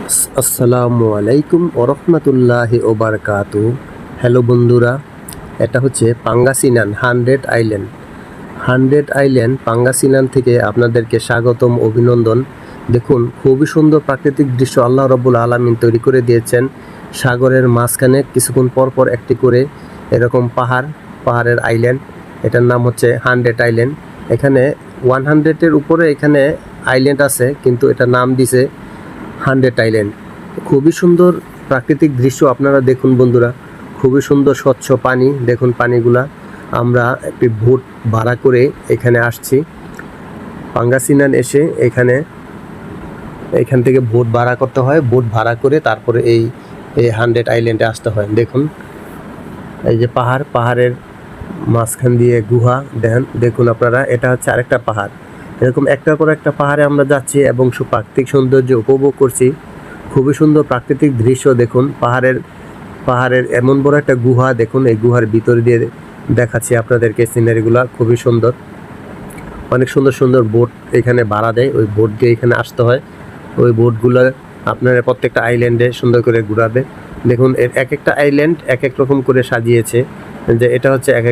আসসালামু আলাইকুম ওরহমতুল্লাহি ওবারকাতু। হ্যালো বন্ধুরা, এটা হচ্ছে পাঙ্গাসিনান 100 আইল্যান্ড পাঙ্গাসিনান থেকে আপনাদেরকে স্বাগতম, অভিনন্দন। দেখুন, খুবই সুন্দর প্রাকৃতিক দৃশ্য আল্লাহ রব্বুল আলামিন তৈরি করে দিয়েছেন। সাগরের মাঝখানে কিছুক্ষণ পর পর একটি করে এরকম পাহাড়ের আইল্যান্ড। এটার নাম হচ্ছে 100 আইল্যান্ড। এখানে 100-এর উপরে এখানে আইল্যান্ড আছে, কিন্তু এটা নাম দিছে 100 আইল্যান্ড। খুবই সুন্দর প্রাকৃতিক দৃশ্য, আপনারা দেখুন বন্ধুরা। খুবই সুন্দর স্বচ্ছ পানি, দেখুন পানিগুলা। আমরা একটি বোট ভাড়া করে এখানে আসছি পাঙ্গাসিনান। এসে এখান থেকে বোট ভাড়া করতে হয়। বোট ভাড়া করে তারপরে এই 100 আইল্যান্ডে আসতে হয়। দেখুন, এই যে পাহাড়ের মাঝখান দিয়ে গুহা দেখুন আপনারা। এটা হচ্ছে আরেকটা পাহাড়। এরকম একটার পর একটা পাহাড়ে আমরা যাচ্ছি এবং প্রাকৃতিক সৌন্দর্য উপভোগ করছি। খুবই সুন্দর প্রাকৃতিক দৃশ্য। দেখুন, পাহাড়ের এমন বড় একটা গুহা। দেখুন, এই গুহার ভিতর দিয়ে দেখাচ্ছি আপনাদেরকে সিনারিগুলো। খুবই সুন্দর, অনেক সুন্দর সুন্দর বোট এখানে ভাড়া দেয়। ওই বোট দিয়ে এখানে আসতে হয়। ওই বোটগুলো আপনার প্রত্যেকটা আইল্যান্ডে সুন্দর করে ঘুরাবে। দেখুন, এর এক একটা আইল্যান্ড এক এক রকম করে সাজিয়েছে। যে এটা হচ্ছে এক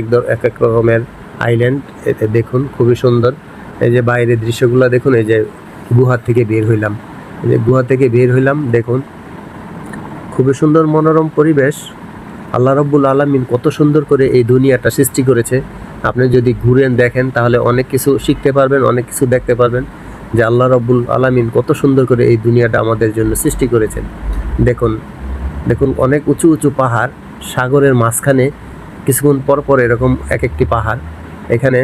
এক রকমের আইল্যান্ড। এতে দেখুন খুবই সুন্দর। এই যে বাইরের দৃশ্যগুলো দেখুন। এই যে গুহা থেকে বের হইলাম, দেখুন খুবই সুন্দর মনোরম পরিবেশ। আল্লাহ রব্বুল আলামিন কত সুন্দর করে এই দুনিয়াটা সৃষ্টি করেছে। আপনি যদি ঘুরেন দেখেন তাহলে অনেক কিছু শিখতে পারবেন, অনেক কিছু দেখতে পারবেন যে আল্লাহ রব্বুল আলামিন কত সুন্দর করে এই দুনিয়াটা আমাদের জন্য সৃষ্টি করেছেন। দেখুন অনেক উঁচু উঁচু পাহাড় সাগরের মাঝখানে। কিছুক্ষণ পর পর এরকম এক একটি পাহাড়। এখানে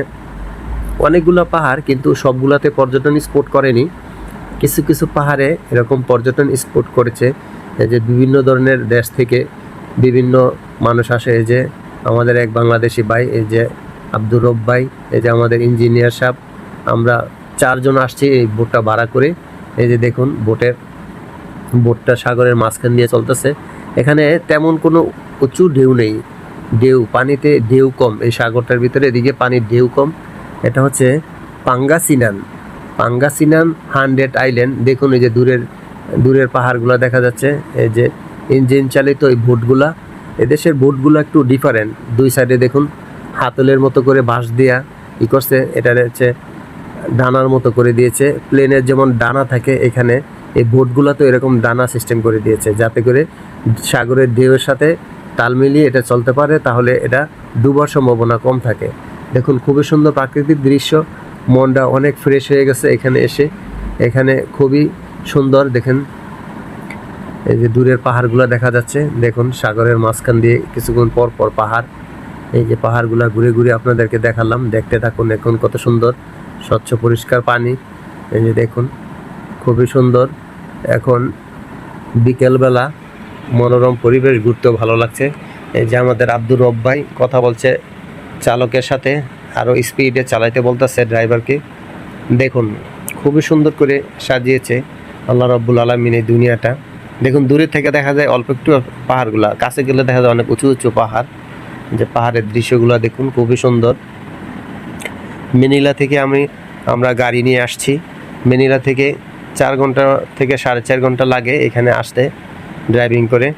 অনেকগুলো পাহাড়, কিন্তু সবগুলাতে পর্যটন স্পট করেনি। কিছু কিছু পাহাড়ে এরকম পর্যটন স্পট করেছে। এই যে বিভিন্ন ধরনের দেশ থেকে বিভিন্ন মানুষ আসে। এই যে আমাদের এক বাংলাদেশি ভাই, এই যে আব্দুর রব ভাই, এই যে আমাদের ইঞ্জিনিয়ার সাহেব, আমরা 4 জন আসছি এই বোটটা ভাড়া করে। এই যে দেখুন বোটটা সাগরের মাঝখান দিয়ে চলতেছে। এখানে তেমন কোনো উঁচু ঢেউ নেই। পানিতে ঢেউ কম। এই সাগরটার ভিতরে এদিকে পানির ঢেউ কম। এটা হচ্ছে পাঙ্গাসিনান 100 আইল্যান্ড। দেখুন, এই যে দূরের পাহাড়গুলো দেখা যাচ্ছে। এই যে ইঞ্জিন চালিত এই বোটগুলা, এদেশের বোটগুলো একটু ডিফারেন্ট। দুই সাইডে দেখুন হাতলের মতো করে বাঁশ দিয়া করছে। এটা হচ্ছে ডানার মতো করে দিয়েছে। প্লেনের যেমন ডানা থাকে, এখানে এই বোটগুলোতে এরকম ডানা সিস্টেম করে দিয়েছে, যাতে করে সাগরের ঢেউয়ের সাথে তাল মিলিয়ে এটা চলতে পারে। তাহলে এটা ডুবার সম্ভাবনা কম থাকে। দেখুন, খুবই সুন্দর প্রাকৃতিক দৃশ্য। মনটা অনেক ফ্রেশ হয়ে গেছে এখানে এসে। এখানে খুবই সুন্দর। দেখেন, এই যে দূরের পাহাড়গুলো দেখা যাচ্ছে। দেখুন, সাগরের মাঝখান দিয়ে কিছুক্ষণ পর পর পাহাড়। এই যে পাহাড়গুলো ঘুরে ঘুরে আপনাদেরকে দেখালাম, দেখতে থাকুন। এখন কত সুন্দর স্বচ্ছ পরিষ্কার পানি। এই যে দেখুন, খুবই সুন্দর। এখন বিকেলবেলা মনোরম পরিবেশ, ঘুরতেও ভালো লাগছে। এই যে আমাদের আব্দুর রব ভাই কথা বলছে চালকের সাথে, আরও স্পিডে চালাইতে বলতেছে ড্রাইভারকে। দেখুন, খুবই সুন্দর করে সাজিয়েছে আল্লাহ রব্বুল আলামিন এই দুনিয়াটা। দেখুন, দূরে থেকে দেখা যায় অল্প একটু পাহাড়গুলা, কাছে গেলে দেখা যায় অনেক উঁচু উঁচু পাহাড়। যে পাহাড়ের দৃশ্যগুলো দেখুন, খুবই সুন্দর। মেনিলা থেকে আমরা গাড়ি নিয়ে আসছি। মেনিলা থেকে 4 ঘন্টা থেকে 4.5 ঘন্টা লাগে এখানে আসতে ড্রাইভিং করে।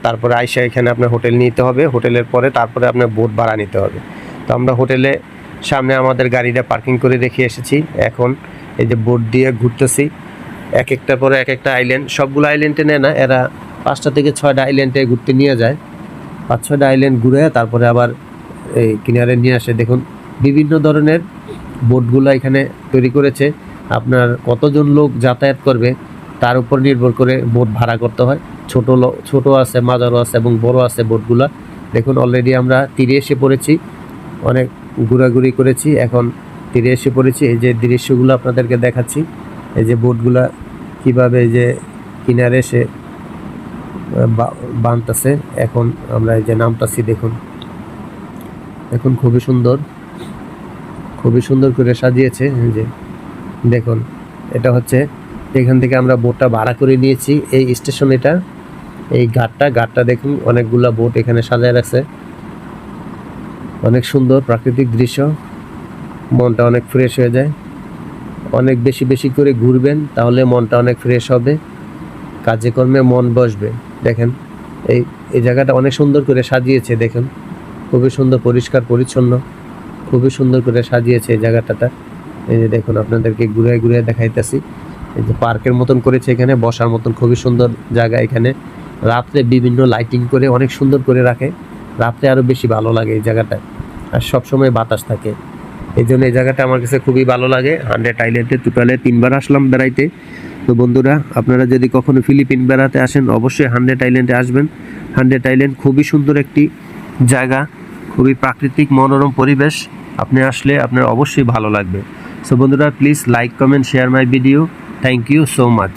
তারপরে আইসা এখানে আপনার হোটেল নিতে হবে। হোটেলের পরে তারপরে আপনার বোট ভাড়া নিতে হবে। তো আমরা হোটেলে সামনে আমাদের গাড়িটা পার্কিং করে রেখে এসেছি। এখন এই যে বোট দিয়ে ঘুরতেছি এক একটার পরে এক একটা আইল্যান্ড। সবগুলো আইল্যান্ডে নেয় না, এরা 5টা থেকে 6টা আইল্যান্ডে ঘুরতে নিয়ে যায়। 5-6টা আইল্যান্ড ঘুরে তারপরে আবার এই কিনারে নিয়ে আসে। দেখুন, বিভিন্ন ধরনের বোটগুলো এখানে তৈরি করেছে। আপনার কতজন লোক যাতায়াত করবে তার উপর নির্ভর করে বোট ভাড়া করতে হয়। ছোট আছে, মাঝারো আছে এবং বড় আছে বোটগুলা। দেখুন, অলরেডি আমরা তীরে এসে পড়েছি। অনেক ঘোরাঘুরি করেছি, এখন তীরে এসে পড়েছি। এই যে দৃশ্যগুলো আপনাদেরকে দেখাচ্ছি। এই যে বোটগুলা কীভাবে এই যে কিনারে এসে বানতেছে। এখন আমরা এই যে নামতাছি। দেখুন খুবই সুন্দর করে সাজিয়েছে। এই যে দেখুন, এটা হচ্ছে এখান থেকে আমরা বোটটা ভাড়া করে নিয়েছি। এই স্টেশন, এটা এই ঘাটটা দেখুন, অনেকগুলা বোট এখানে সাজায় রাখছে। অনেক সুন্দর প্রাকৃতিক দৃশ্য, মনটা অনেক ফ্রেশ হয়ে যায়। অনেক বেশি বেশি করে ঘুরবেন, তাহলে মনটা অনেক ফ্রেশ হবে। কাজে কর্মে মন বসবে। দেখেন এই এই জায়গাটা অনেক সুন্দর করে সাজিয়েছে, দেখেন খুবই সুন্দর, পরিষ্কার পরিচ্ছন্ন, খুবই সুন্দর করে সাজিয়েছে এই জায়গাটাতে। এই যে দেখুন, আপনাদেরকে ঘুরে ঘুরে দেখাইতেছি। এই যে পার্কের মতন করেছে, এখানে বসার মতন খুবই সুন্দর জায়গা। এখানে রাত্রে বিভিন্ন লাইটিং করে অনেক সুন্দর করে রাখে, রাত্রে আরও বেশি ভালো লাগে এই জায়গাটায়, আর সবসময় বাতাস থাকে। এই জন্য এই জায়গাটা আমার কাছে খুবই ভালো লাগে। 100 আইল্যান্ডে টোটালে 3বার আসলাম বেড়াইতে। তো বন্ধুরা, আপনারা যদি কখনো ফিলিপিন বেড়াতে আসেন অবশ্যই 100 আইল্যান্ডে আসবেন। 100 আইল্যান্ড খুবই সুন্দর একটি জায়গা, খুবই প্রাকৃতিক মনোরম পরিবেশ। আপনি আসলে আপনার অবশ্যই ভালো লাগবে। সো বন্ধুরা, please like, comment, share my video. Thank you so much.